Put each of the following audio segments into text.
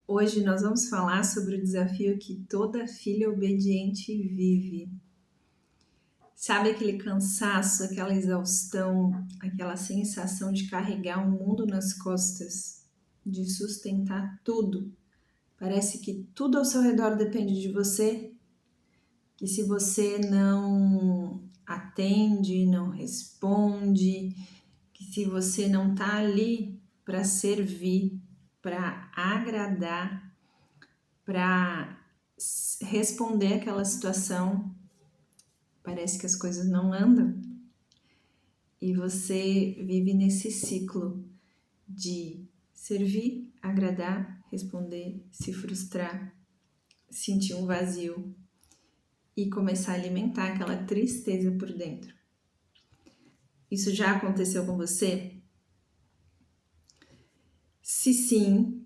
Hoje nós vamos falar sobre o desafio que toda filha obediente vive. Sabe aquele cansaço, aquela exaustão, aquela sensação de carregar o mundo nas costas, de sustentar tudo? Parece que tudo ao seu redor depende de você, que se você não atende, não responde, que se você não está ali para servir, para agradar, para responder aquela situação, parece que as coisas não andam e você vive nesse ciclo de servir, agradar, responder, se frustrar, sentir um vazio e começar a alimentar aquela tristeza por dentro. Isso já aconteceu com você? Se sim,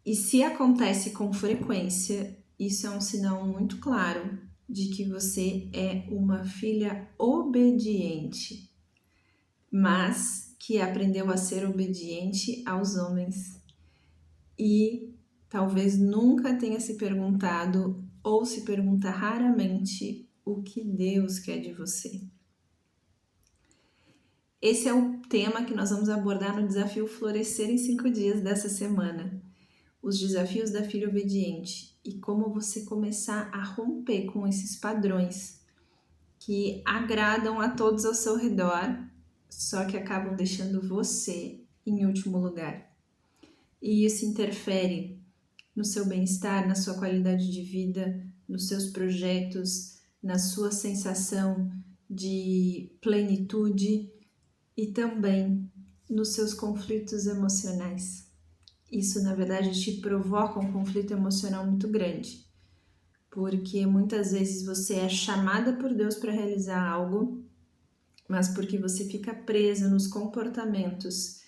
e se acontece com frequência, isso é um sinal muito claro de que você é uma filha obediente, mas que aprendeu a ser obediente aos homens e talvez nunca tenha se perguntado ou se pergunta raramente o que Deus quer de você. Esse é o tema que nós vamos abordar no desafio Florescer em 5 dias dessa semana. Os desafios da filha obediente e como você começar a romper com esses padrões que agradam a todos ao seu redor, só que acabam deixando você em último lugar. E isso interfere no seu bem-estar, na sua qualidade de vida, nos seus projetos, na sua sensação de plenitude e também nos seus conflitos emocionais. Isso, na verdade, te provoca um conflito emocional muito grande, porque muitas vezes você é chamada por Deus para realizar algo, mas porque você fica presa nos comportamentos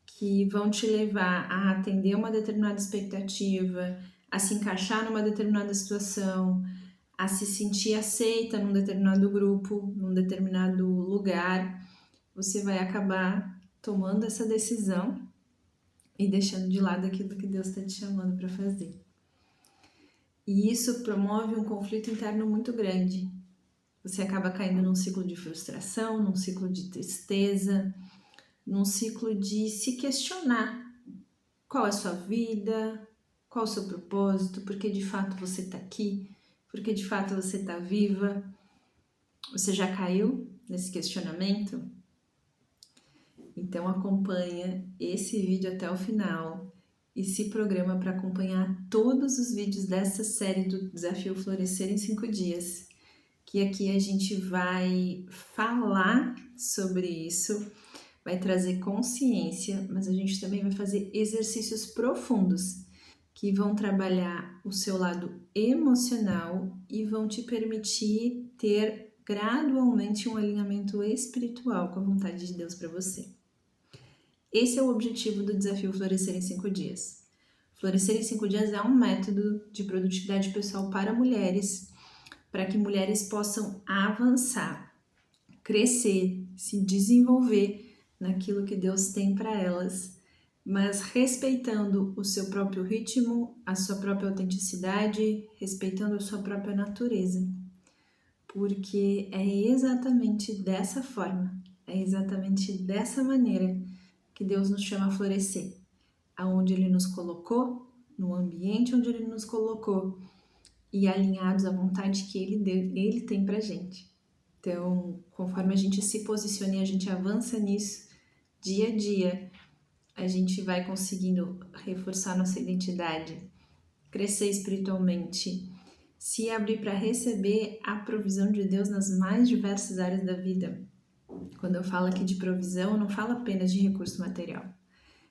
que vão te levar a atender uma determinada expectativa, a se encaixar numa determinada situação, a se sentir aceita num determinado grupo, num determinado lugar, você vai acabar tomando essa decisão e deixando de lado aquilo que Deus está te chamando para fazer. E isso promove um conflito interno muito grande. Você acaba caindo num ciclo de frustração, num ciclo de tristeza, num ciclo de se questionar qual é a sua vida, qual é o seu propósito, por que de fato você está aqui, por que de fato você está viva. Você já caiu nesse questionamento? Então acompanha esse vídeo até o final e se programa para acompanhar todos os vídeos dessa série do Desafio Florescer em 5 dias, que aqui a gente vai falar sobre isso, vai trazer consciência, mas a gente também vai fazer exercícios profundos que vão trabalhar o seu lado emocional e vão te permitir ter gradualmente um alinhamento espiritual com a vontade de Deus para você. Esse é o objetivo do desafio Florescer em 5 dias. Florescer em 5 dias é um método de produtividade pessoal para mulheres, para que mulheres possam avançar, crescer, se desenvolver naquilo que Deus tem para elas, mas respeitando o seu próprio ritmo, a sua própria autenticidade, respeitando a sua própria natureza. Porque é exatamente dessa forma, é exatamente dessa maneira que Deus nos chama a florescer, aonde Ele nos colocou, no ambiente onde Ele nos colocou e alinhados à vontade que Ele tem pra gente. Então, conforme a gente se posiciona e a gente avança nisso, dia a dia, a gente vai conseguindo reforçar nossa identidade, crescer espiritualmente, se abrir para receber a provisão de Deus nas mais diversas áreas da vida. Quando eu falo aqui de provisão, eu não falo apenas de recurso material.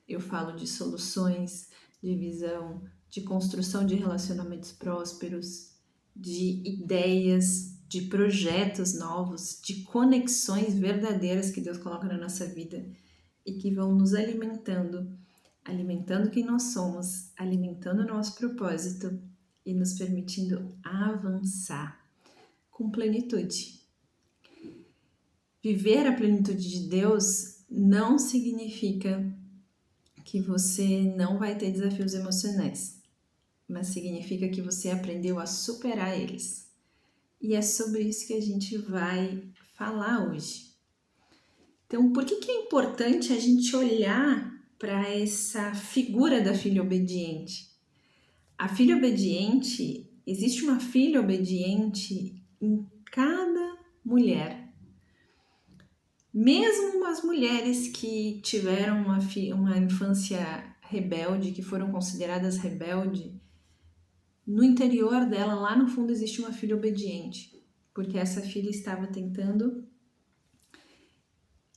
Eu falo de soluções, de visão, de construção de relacionamentos prósperos, de ideias, de projetos novos, de conexões verdadeiras que Deus coloca na nossa vida e que vão nos alimentando, alimentando quem nós somos, alimentando o nosso propósito e nos permitindo avançar com plenitude. Viver a plenitude de Deus não significa que você não vai ter desafios emocionais. mas significa que você aprendeu a superar eles. E é sobre isso que a gente vai falar hoje. Então, por que é importante a gente olhar para essa figura da filha obediente? A filha obediente, existe uma filha obediente em cada mulher. Mesmo as mulheres que tiveram uma infância rebelde, que foram consideradas rebelde, no interior dela, lá no fundo, existe uma filha obediente, porque essa filha estava tentando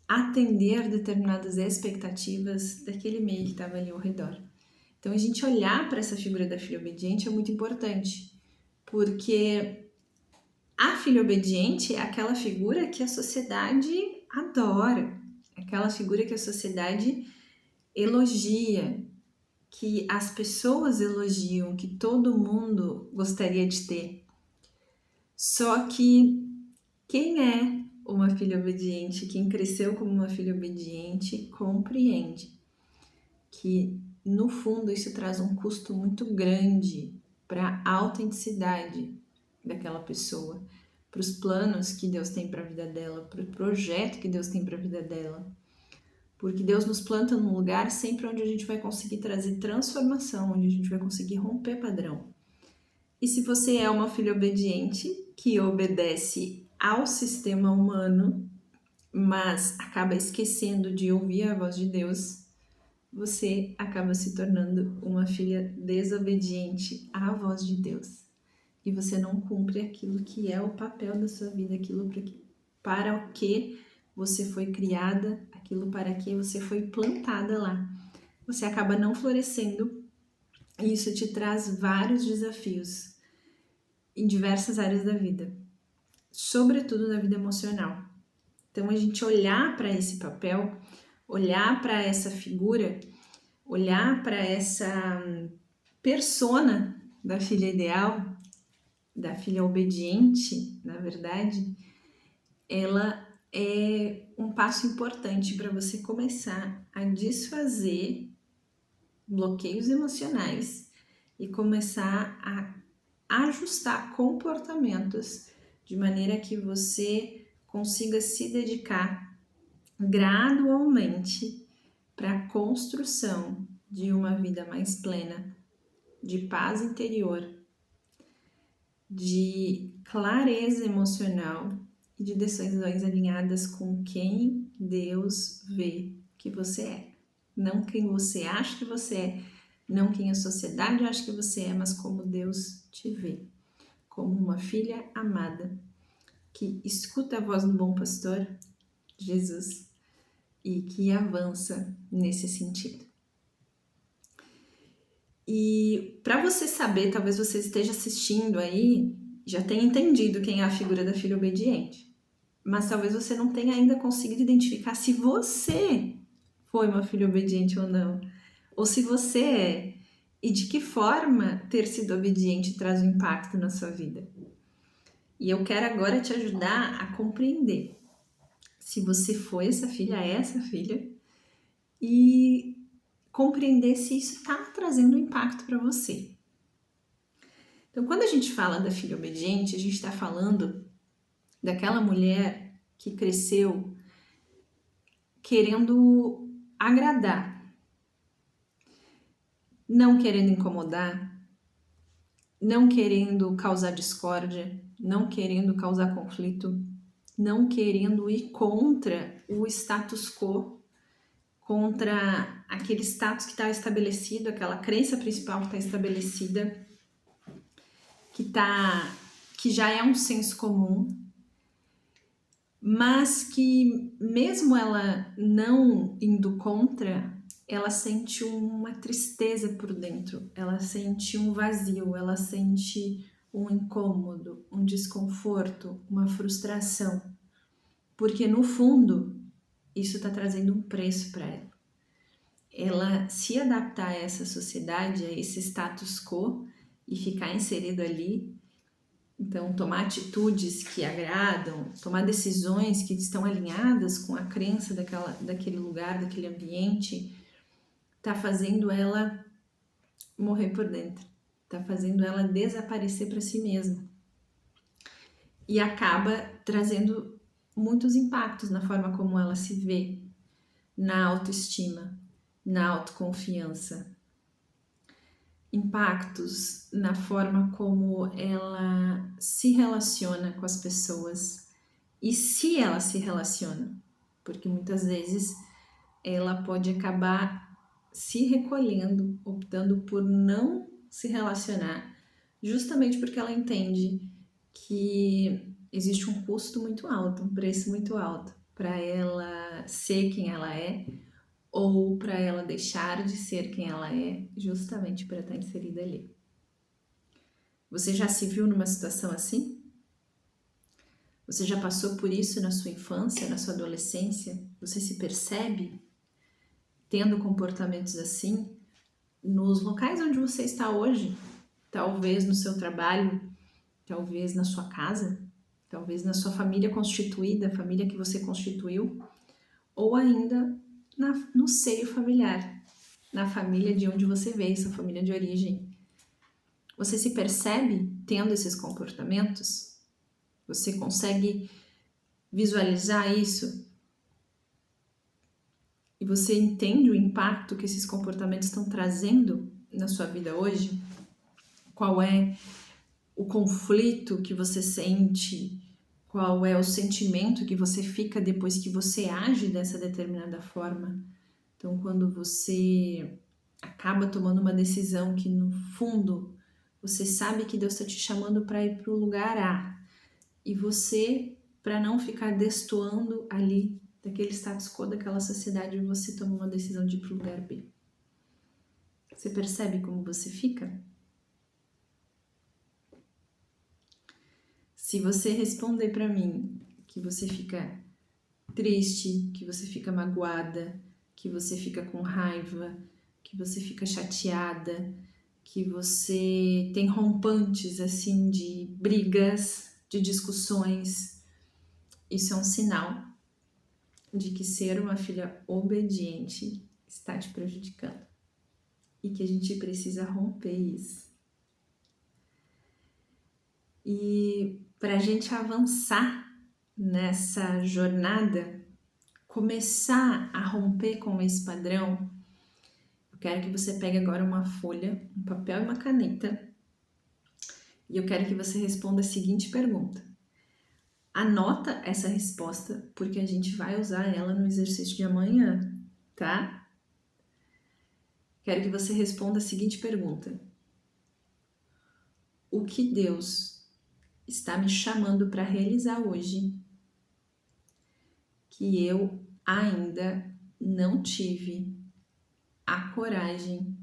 atender determinadas expectativas daquele meio que estava ali ao redor. Então, a gente olhar para essa figura da filha obediente é muito importante, porque a filha obediente é aquela figura que a sociedade adora, aquela figura que a sociedade elogia, que as pessoas elogiam, que todo mundo gostaria de ter. Só que quem é uma filha obediente, quem cresceu como uma filha obediente, compreende que, no fundo, isso traz um custo muito grande para a autenticidade daquela pessoa, para os planos que Deus tem para a vida dela, para o projeto que Deus tem para a vida dela. Porque Deus nos planta num lugar sempre onde a gente vai conseguir trazer transformação, onde a gente vai conseguir romper padrão. E se você é uma filha obediente, que obedece ao sistema humano, mas acaba esquecendo de ouvir a voz de Deus, você acaba se tornando uma filha desobediente à voz de Deus. E você não cumpre aquilo que é o papel da sua vida, aquilo para o que você foi criada, aquilo para que você foi plantada lá. Você acaba não florescendo e isso te traz vários desafios em diversas áreas da vida, sobretudo na vida emocional. Então, a gente olhar para esse papel, olhar para essa figura, olhar para essa persona da filha ideal, da filha obediente, na verdade, ela é um passo importante para você começar a desfazer bloqueios emocionais e começar a ajustar comportamentos de maneira que você consiga se dedicar gradualmente para a construção de uma vida mais plena, de paz interior, de clareza emocional e de decisões alinhadas com quem Deus vê que você é. Não quem você acha que você é, não quem a sociedade acha que você é, mas como Deus te vê. Como uma filha amada, que escuta a voz do bom pastor, Jesus, e que avança nesse sentido. E para você saber, talvez você esteja assistindo aí, já tenha entendido quem é a figura da filha obediente. Mas talvez você não tenha ainda conseguido identificar se você foi uma filha obediente ou não. Ou se você é. E de que forma ter sido obediente traz um impacto na sua vida. E eu quero agora te ajudar a compreender se você foi essa filha, é essa filha, e compreender se isso está trazendo um impacto para você. Então, quando a gente fala da filha obediente, a gente está falando daquela mulher que cresceu querendo agradar, não querendo incomodar, não querendo causar discórdia, não querendo causar conflito, não querendo ir contra o status quo, contra aquele status que está estabelecido, aquela crença principal que está estabelecida, que já é um senso comum, mas que mesmo ela não indo contra, ela sente uma tristeza por dentro, ela sente um vazio, ela sente um incômodo, um desconforto, uma frustração, porque no fundo isso está trazendo um preço para ela. Ela se adaptar a essa sociedade, a esse status quo e ficar inserido ali, então tomar atitudes que agradam, tomar decisões que estão alinhadas com a crença daquele lugar, daquele ambiente, tá fazendo ela morrer por dentro. está fazendo ela desaparecer para si mesma. E acaba trazendo muitos impactos na forma como ela se vê, na autoestima, na autoconfiança. Impactos na forma como ela se relaciona com as pessoas e se ela se relaciona, porque muitas vezes ela pode acabar se recolhendo, optando por não se relacionar, justamente porque ela entende que existe um custo muito alto, um preço muito alto para ela ser quem ela é ou para ela deixar de ser quem ela é, justamente para estar inserida ali. Você já se viu numa situação assim? Você já passou por isso na sua infância, na sua adolescência? Você se percebe tendo comportamentos assim nos locais onde você está hoje? Talvez no seu trabalho, talvez na sua casa, talvez na sua família constituída, a família que você constituiu, ou ainda no seio familiar, na família de onde você veio, sua família de origem. Você se percebe tendo esses comportamentos? Você consegue visualizar isso? E você entende o impacto que esses comportamentos estão trazendo na sua vida hoje? Qual é o conflito que você sente? Qual é o sentimento que você fica depois que você age dessa determinada forma? Então, quando você acaba tomando uma decisão que, no fundo, você sabe que Deus está te chamando para ir para o lugar A, e você, para não ficar destoando ali daquele status quo daquela sociedade, você toma uma decisão de ir para o lugar B. Você percebe como você fica? Se você responder para mim que você fica triste, que você fica magoada, que você fica com raiva, que você fica chateada, que você tem rompantes assim de brigas, de discussões, isso é um sinal de que ser uma filha obediente está te prejudicando e que a gente precisa romper isso. E para a gente avançar nessa jornada, começar a romper com esse padrão, eu quero que você pegue agora uma folha, um papel e uma caneta, e eu quero que você responda a seguinte pergunta. Anota essa resposta, porque a gente vai usar ela no exercício de amanhã, tá? Quero que você responda a seguinte pergunta. O que Deus está me chamando para realizar hoje que eu ainda não tive a coragem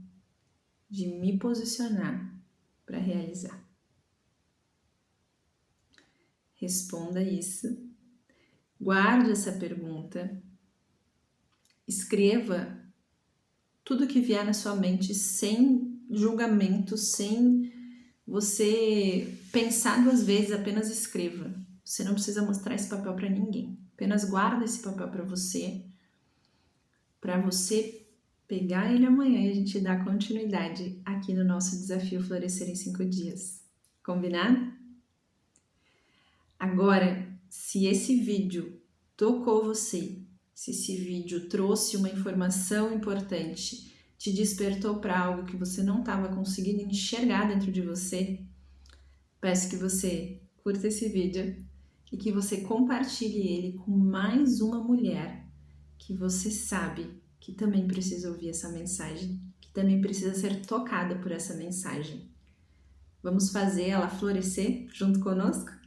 de me posicionar para realizar? Responda isso. Guarde essa pergunta. Escreva tudo que vier na sua mente sem julgamento, sem você pensar duas vezes, apenas escreva. Você não precisa mostrar esse papel para ninguém. Apenas guarda esse papel para você pegar ele amanhã e a gente dar continuidade aqui no nosso desafio Florescer em 5 dias. Combinado? Agora, se esse vídeo tocou você, se esse vídeo trouxe uma informação importante, te despertou para algo que você não estava conseguindo enxergar dentro de você, peço que você curta esse vídeo e que você compartilhe ele com mais uma mulher que você sabe que também precisa ouvir essa mensagem, que também precisa ser tocada por essa mensagem. Vamos fazer ela florescer junto conosco?